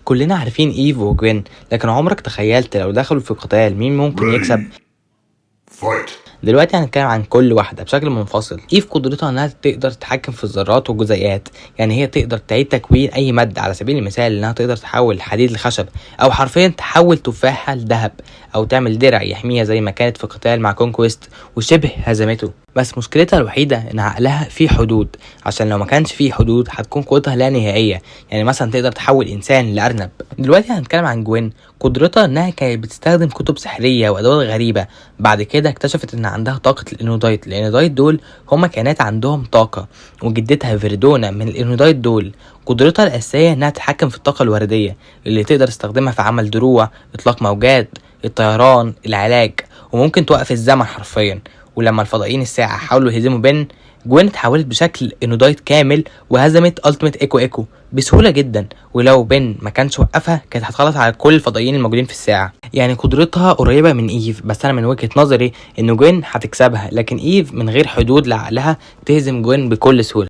كلنا عارفين ايف وجوين، لكن عمرك تخيلت لو دخلوا في قتال مين ممكن يكسب؟ دلوقتي هنتكلم عن كل واحدة بشكل منفصل. ايف قدرتها انها تقدر تتحكم في الذرات والجزيئات، يعني هي تقدر تعيد تكوين اي مادة. على سبيل المثال انها تقدر تحول الحديد لخشب، او حرفيا تحول تفاحة لذهب، او تعمل درع يحميها زي ما كانت في قتال مع كونكويست وشبه هزمته. بس مشكلتها الوحيدة ان عقلها فيه حدود، عشان لو ما كانش فيه حدود هتكون قوتها لا نهائية. يعني مثلا تقدر تحول انسان لارنب. دلوقتي هنتكلم عن جوين. قدرتها انها كانت بتستخدم كتب سحرية وادوات غريبة. بعد كده اكتشفت ان عندها طاقة الانودايت. الانودايت دول هما كائنات عندهم طاقة، وجدتها فيردونا من الانودايت دول قدرتها الاساسية انها تتحكم في الطاقة الوردية اللي تقدر تستخدمها في عمل دروع، اطلاق موجات، الطيران، العلاج، وممكن توقف الزمن حرفيا. ولما الفضائيين الساعة حاولوا يهزموا بين، جوين اتحولت بشكل انودايت كامل وهزمت التيميت ايكو بسهولة جدا. ولو بين ما كانش وقفها كانت هتخلص على كل الفضائيين الموجودين في الساعة. يعني قدرتها قريبة من ايف، بس انا من وجهة نظري ان جوين هتكسبها، لكن ايف من غير حدود لعقلها تهزم جوين بكل سهولة.